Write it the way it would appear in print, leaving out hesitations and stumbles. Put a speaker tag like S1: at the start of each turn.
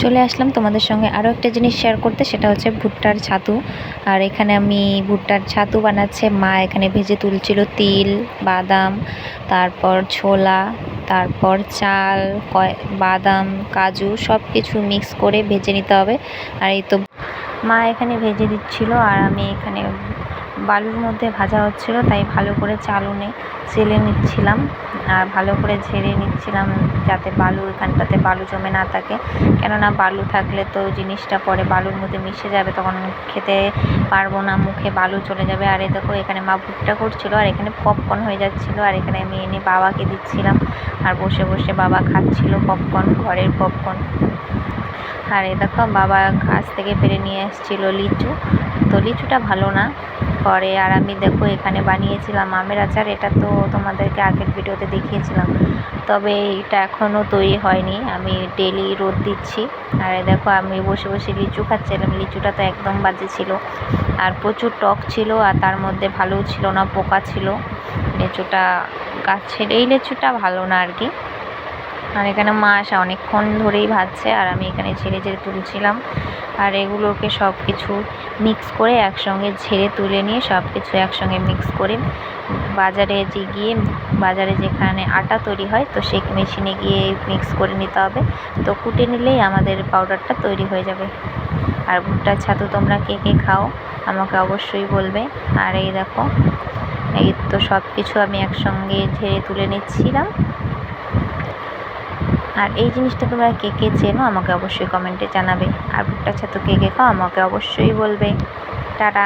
S1: চলে আসলাম তোমাদের সঙ্গে আরও একটা জিনিস শেয়ার করতে, সেটা হচ্ছে ভুট্টার ছাতু। আর এখানে আমি ভুট্টার ছাতু বানাচ্ছে মা। এখানে ভেজে তুলছিল তিল, বাদাম, তারপর ছোলা, তারপর চাল, বাদাম, কাজু সব কিছু মিক্স করে ভেজে নিতে হবে। আর এই তো মা এখানে ভেজে দিচ্ছিল আর আমি এখানে বালুর মধ্যে ভাজা হচ্ছিল, তাই ভালো করে চালুনে চেলে নিচ্ছিলাম আর ভালো করে ঝেড়ে নিচ্ছিলাম, যাতে বালু এখানটাতে বালু জমে না থাকে। কেননা বালু থাকলে তো জিনিসটা পরে বালুর মধ্যে মিশে যাবে, তখন খেতে পারবো না, মুখে বালু চলে যাবে। আর এই দেখো এখানে মা ভুট্টা করছিল আর এখানে পপকর্ন হয়ে যাচ্ছিলো, আর এখানে আমি এনে বাবাকে দিচ্ছিলাম আর বসে বসে বাবা খাচ্ছিল পপকর্ন, ঘরের পপকর্ন। আর এই দেখো বাবা গাছ থেকে পেরে নিয়ে এসেছিলো লিচু, তো লিচুটা ভালো না পরে। আর আমি দেখো এখানে বানিয়েছিলাম আমের আচার, এটা তো তোমাদেরকে আগের ভিডিওতে দেখিয়েছিলাম, তবে এটা এখনও তৈরি হয়নি। আমি ডেলি রোদ দিচ্ছি। আর দেখো আমি বসে বসে লিচু খাচ্ছিলাম, লিচুটা তো একদম বাজে ছিল আর প্রচুর টক ছিল, আর তার মধ্যে ভালোও ছিল না, পোকা ছিল লিচুটা। গাছের এই লিচুটা ভালো না আর কি। আর এখানে মা আসা অনেকক্ষণ ধরেই ভাজছে আর আমি এখানে ঝেড়ে ঝেড়ে তুলছিলাম। আর এগুলোকে সব কিছু মিক্স করে একসঙ্গে ঝেড়ে তুলে নিয়ে সব কিছু একসঙ্গে মিক্স করে বাজারে যেখানে আটা তৈরি হয়, তো সেই মেশিনে গিয়ে মিক্স করে নিতে হবে। তো কুটে নিলেই আমাদের পাউডারটা তৈরি হয়ে যাবে। আর ভুট্টার ছাতু তোমরা কে কে খাও আমাকে অবশ্যই বলবে। আর এই দেখো এই তো সব কিছু আমি একসঙ্গে ঝেড়ে তুলে নিচ্ছিলাম। আর এই জিনিসটা তোমরা কে কে চেনো আমাকে অবশ্যই কমেন্টে জানাবে। আর ভুট্টার ছাতু কে কে খাও আমাকে অবশ্যই বলবে। টাটা।